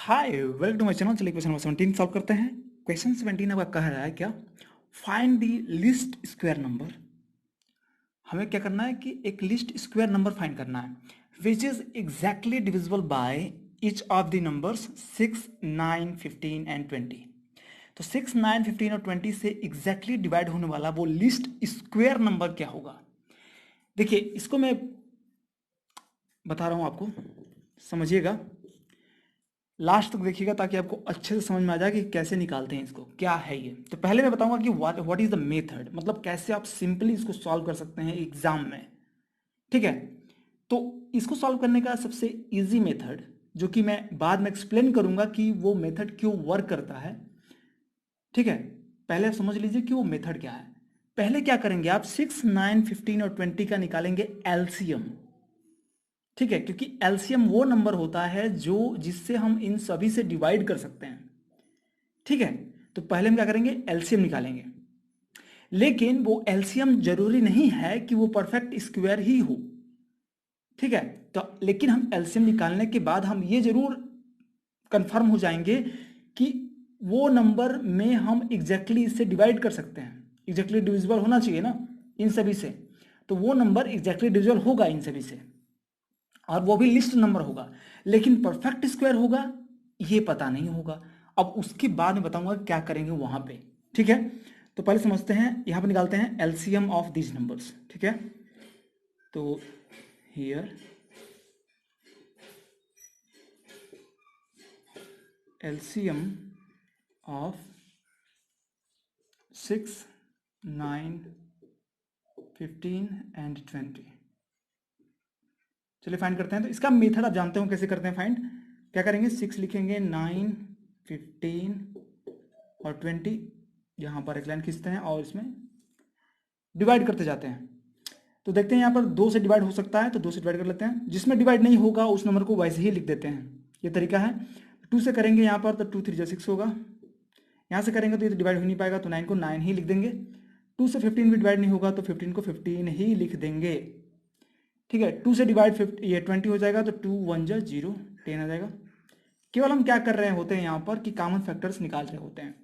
Hi welcome to my channel. चलिए question number 17 solve करते हैं। क्वेश्चन 17 आपका कह रहा है क्या, find the least square number. हमें क्या करना है कि एक लिस्ट स्क्वायर नंबर फाइंड करना है which is exactly divisible by each of the numbers 6, 9, 15 and 20। तो 6, 9, 15 और 20 से एग्जैक्टली डिवाइड होने वाला वो लिस्ट स्क्वायर नंबर क्या होगा। देखिए इसको मैं बता रहा हूं आपको, समझिएगा, लास्ट तक देखिएगा ताकि आपको अच्छे से समझ में आ जाए कि कैसे निकालते हैं इसको, क्या है ये। तो पहले मैं बताऊंगा कि व्हाट इज द मेथड, मतलब कैसे आप सिंपली इसको सॉल्व कर सकते हैं एग्जाम में। ठीक है, तो इसको सॉल्व करने का सबसे इजी मेथड, जो कि मैं बाद में एक्सप्लेन करूंगा कि वो मेथड क्यों वर्क करता है। ठीक है, पहले आप समझ लीजिए कि वो मेथड क्या है। पहले क्या करेंगे आप, 6, 9, 15 और 20 का निकालेंगे एलसीएम। ठीक है, क्योंकि एलसीएम वो नंबर होता है जो जिससे हम इन सभी से डिवाइड कर सकते हैं। ठीक है, तो पहले हम क्या करेंगे, एलसीएम निकालेंगे। लेकिन वो एलसीएम जरूरी नहीं है कि वो परफेक्ट स्क्वायर ही हो। ठीक है, तो लेकिन हम एलसीएम निकालने के बाद हम ये जरूर कंफर्म हो जाएंगे कि वो नंबर में हम एग्जैक्टली इससे डिवाइड कर सकते हैं। एग्जैक्टली डिविजिबल होना चाहिए ना इन सभी से, तो वो नंबर एग्जैक्टली डिविजिबल होगा इन सभी से, और वो भी लिस्ट नंबर होगा। लेकिन परफेक्ट स्क्वायर होगा ये पता नहीं होगा। अब उसके बाद में बताऊंगा क्या करेंगे वहां पे। ठीक है, तो पहले समझते हैं, यहां पे निकालते हैं एलसीएम ऑफ दीज नंबर्स। ठीक है, तो हियर एलसीएम ऑफ 6, 9, 15 एंड 20। चलिए फाइंड करते हैं। तो इसका मेथड आप जानते हो कैसे करते हैं फाइंड। क्या करेंगे, 6 लिखेंगे, 9, 15 और 20, यहाँ पर एक लाइन खींचते हैं और इसमें डिवाइड करते जाते हैं। तो देखते हैं यहाँ पर 2 से डिवाइड हो सकता है तो 2 से डिवाइड कर लेते हैं, जिसमें डिवाइड नहीं होगा उस नंबर को वैसे ही लिख देते हैं। ये तरीका है। 2 से करेंगे यहाँ पर तो 2 3 6 होगा। यहाँ से करेंगे तो ये तो डिवाइड हो नहीं पाएगा तो 9 को 9 ही लिख देंगे। 2 से 15 भी डिवाइड नहीं होगा तो 15 को 15 ही लिख देंगे। ठीक है, 2 से डिवाइड ये 20 हो जाएगा तो 2 1 जा 0, 10 आ जाएगा। केवल हम क्या कर रहे होते हैं यहाँ पर कि कॉमन फैक्टर्स निकाल रहे होते हैं।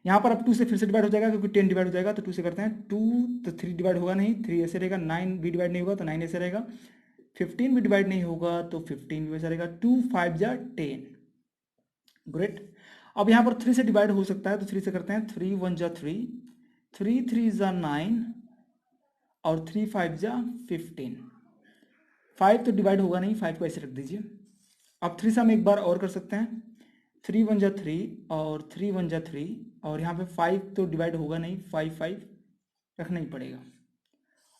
यहाँ पर अब 2 से फिर से डिवाइड हो जाएगा क्योंकि 10 डिवाइड हो जाएगा तो 2 से करते हैं। 2 तो 3 डिवाइड होगा नहीं, 3 ऐसे रहेगा। 9 भी डिवाइड नहीं होगा तो 9 ऐसे रहेगा। 15 भी डिवाइड नहीं होगा तो 15 भी वैसा रहेगा। 2 5 जा 10, ग्रेट। अब यहाँ पर 3 से डिवाइड हो सकता है तो 3 से करते हैं। 3 1 जा 3, 3 3 जा 9 और 3 5 जा 15। 5 तो डिवाइड होगा नहीं, 5 को ऐसे रख दीजिए। अब 3 से हम एक बार और कर सकते हैं। 3 1 जा 3 और 3 1 जा 3, और यहाँ पे 5 तो डिवाइड होगा नहीं, 5 5 रखना ही पड़ेगा।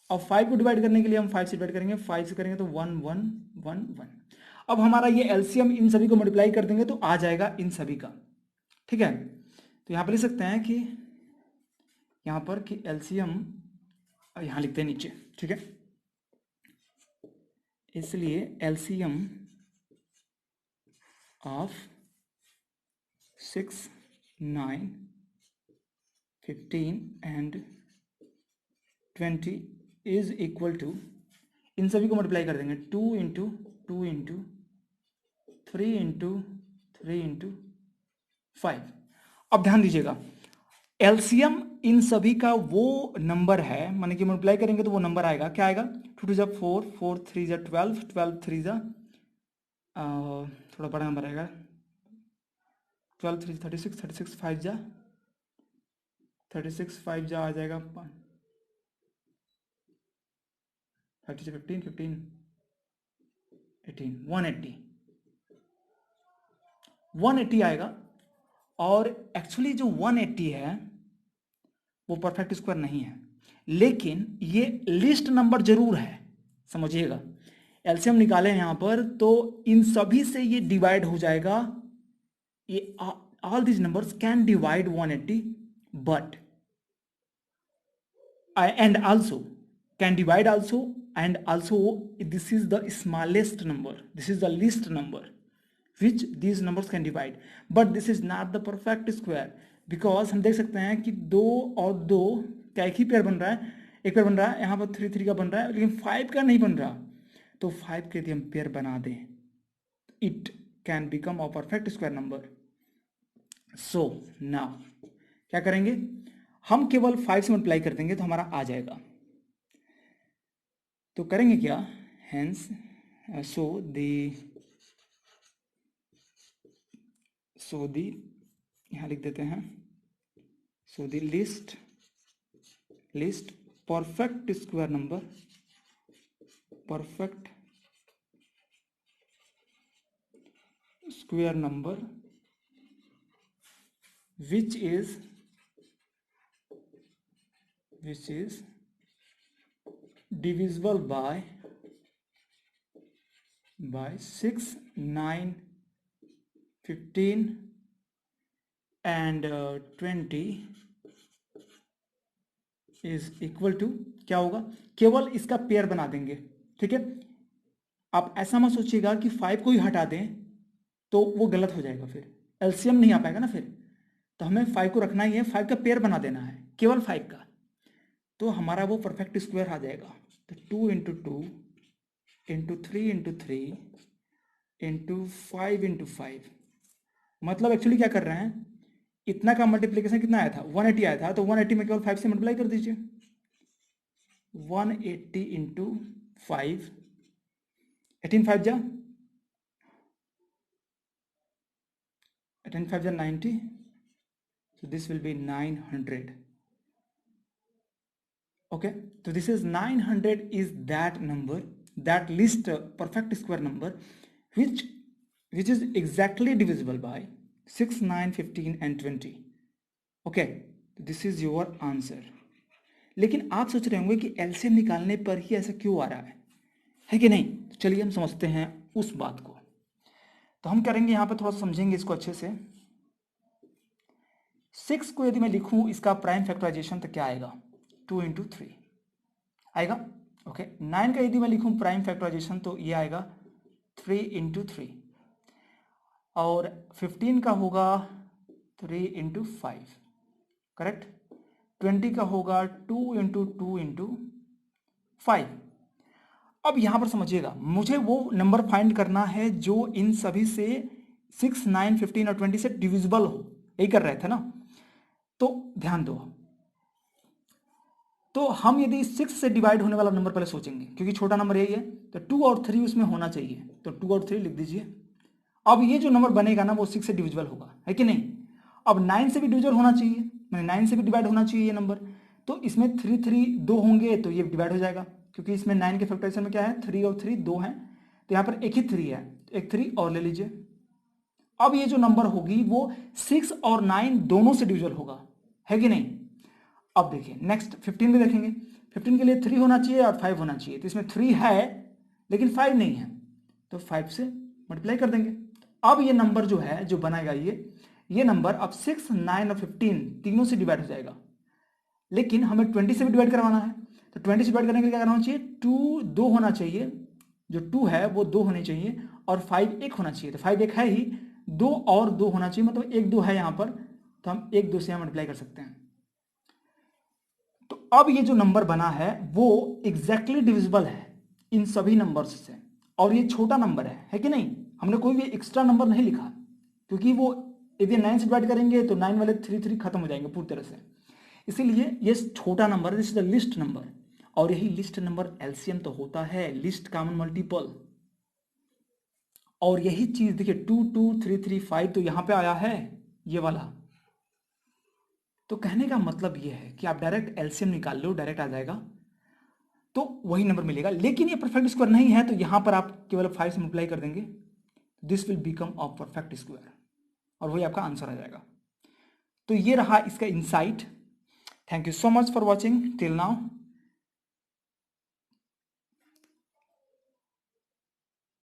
अब 5 को डिवाइड करने के लिए हम 5 से डिवाइड करेंगे, 5 से करेंगे तो 1 1 1 1। अब हमारा ये एलसीएम इन सभी को मल्टीप्लाई कर देंगे तो आ जाएगा इन सभी का। ठीक है, तो यहाँ पर लिख सकते हैं कि यहाँ पर कि एलसीएम यहाँ लिखते हैं नीचे। ठीक है, इसलिए LCM of 6, 9, 15 and 20 is equal to, इन सभी को मल्टीप्लाई कर देंगे, 2 इंटू 2 इंटू 3 इंटू 3 इंटू 5। अब ध्यान दीजिएगा, एलसीएम इन सभी का वो नंबर है, माने कि मल्टीप्लाई करेंगे तो वो नंबर आएगा, क्या आएगा, 2 2 जा 4, 4 3 जा 12, 12 3 जा थोड़ा बड़ा नंबर आएगा, 12 3 36, 36 5 जा 36, 5 जा आ जाएगा 30 से 15, 15 18, 180, 180 आएगा। और एक्चुअली जो 180 है वो परफेक्ट स्क्वायर नहीं है, लेकिन ये लिस्ट नंबर जरूर है, समझिएगा। एलसीएम निकाले यहाँ पर तो इन सभी से ये डिवाइड हो जाएगा। ये all these numbers can divide 180 but and also can divide also, and also this is the smallest number, this is the least number which these numbers can divide, but this is not the perfect square, because हम देख सकते हैं कि 2 और 2 का एक ही pair बन रहा है, एक पेयर बन रहा है, यहाँ पर 3 3 का बन रहा है, लेकिन 5 का नहीं बन रहा। तो 5 के यदि हम पेयर बना दें, it can become a perfect square number. So now क्या करेंगे, हम केवल 5 से मल्टीप्लाई कर देंगे तो हमारा आ जाएगा। तो करेंगे क्या, हेंस सो दी यहाँ लिख देते हैं, so the list perfect square number, perfect square number which is divisible by 6, 9, 15 and 20 is equal to, क्या होगा, केवल इसका पेयर बना देंगे। ठीक है, आप ऐसा मत सोचिएगा कि 5 को ही हटा दें तो वो गलत हो जाएगा, फिर एलसीएम नहीं आ पाएगा ना फिर। तो हमें 5 को रखना ही है, 5 का पेयर बना देना है, केवल 5 का, तो हमारा वो परफेक्ट स्क्वायर आ जाएगा। तो 2 × 2 × 3 × 3 × 5 × 5, मतलब एक्चुअली क्या कर रहे हैं, इतना का मल्टीप्लिकेशन कितना आया था, 180 आया था, तो 180 में केवल 5 से मल्टीप्लाई कर दीजिए। 180 × 5, 18 5 जा 90, so this will be 900. Okay, so this is 900 is that number, that list perfect square number which is exactly divisible by 6, 9, 15 and 20. Okay, this is your answer. लेकिन आप सोच रहे होंगे कि एलसीएम निकालने पर ही ऐसा क्यों आ रहा है कि नहीं। तो चलिए हम समझते हैं उस बात को। तो हम करेंगे यहाँ पर थोड़ा सा समझेंगे इसको अच्छे से। 6 को यदि मैं लिखूं इसका प्राइम फैक्टराइजेशन तो क्या आएगा, 2 × 3 आएगा। ओके, 9 का यदि मैं लिखूं प्राइम फैक्टराइजेशन तो ये आएगा 3 × 3, और 15 का होगा 3 × 5, करेक्ट। 20 का होगा 2 × 2 × 5। अब यहां पर समझिएगा, मुझे वो नंबर फाइंड करना है जो इन सभी से 6, 9, 15 और 20 से डिविजिबल हो, यही कर रहे थे ना। तो ध्यान दो, तो हम यदि 6 से डिवाइड होने वाला नंबर पहले सोचेंगे, क्योंकि छोटा नंबर यही है, तो 2 और 3 उसमें होना चाहिए, तो 2 और 3 लिख दीजिए। अब ये जो नंबर बनेगा ना वो 6 से डिविजिबल होगा, है कि नहीं। अब 9 से भी डिविजिबल होना चाहिए, मैंने 9 से भी डिवाइड होना चाहिए ये नंबर, तो इसमें 3 3 2 होंगे तो ये डिवाइड हो जाएगा, क्योंकि इसमें 9 के फैक्टराइजेशन में क्या है, 3 और 3 2 हैं, तो यहाँ पर एक ही 3 है, एक 3 और ले लीजिए। अब ये जो नंबर होगी वो 6 और 9 दोनों से डिविजिबल होगा, है कि नहीं। अब देखिए नेक्स्ट 15 में देखेंगे, 15 के लिए 3 होना चाहिए और 5 होना चाहिए, तो इसमें 3 है लेकिन 5 नहीं है, तो 5 से मल्टीप्लाई कर देंगे। अब ये नंबर जो है जो बनाएगा ये नंबर अब 6, 9 और 15 तीनों से डिवाइड हो जाएगा, लेकिन हमें 20 से भी डिवाइड करवाना है। तो 20 से डिवाइड करने के लिए क्या करना चाहिए, 2 होना चाहिए, जो 2 है वो 2 होने चाहिए, और 5 1 होना चाहिए, तो 5 1 है ही, 2 और 2 होना चाहिए, मतलब 1 2 है यहाँ पर, तो हम 1 2 से यहाँ मल्टीप्लाई कर सकते हैं। तो अब ये जो नंबर बना है वो एग्जैक्टली डिविजिबल है इन सभी नंबर्स से, और ये छोटा नंबर है कि नहीं। हमने कोई भी एक्स्ट्रा नंबर नहीं लिखा, क्योंकि वो यदि 9 से डिवाइड करेंगे तो 9 वाले 3 3 खत्म हो जाएंगे पूरी तरह से, इसीलिए ये छोटा number, this is the list number, और यही लिस्ट नंबर एलसीएम तो होता है, लिस्ट कॉमन मल्टीपल। और यही चीज देखिए 2 2 3 3 5 तो यहां पे आया है ये वाला। तो कहने का मतलब ये है कि आप डायरेक्ट एलसीएम निकाल लो, डायरेक्ट आ जाएगा, तो वही नंबर मिलेगा। लेकिन ये परफेक्ट स्क्वायर नहीं है, तो यहां पर आप केवल 5 से मल्टीप्लाई कर देंगे, this will become a perfect square, और वही आपका आंसर आ जाएगा। तो ये रहा इसका insight. Thank you so much for watching till now.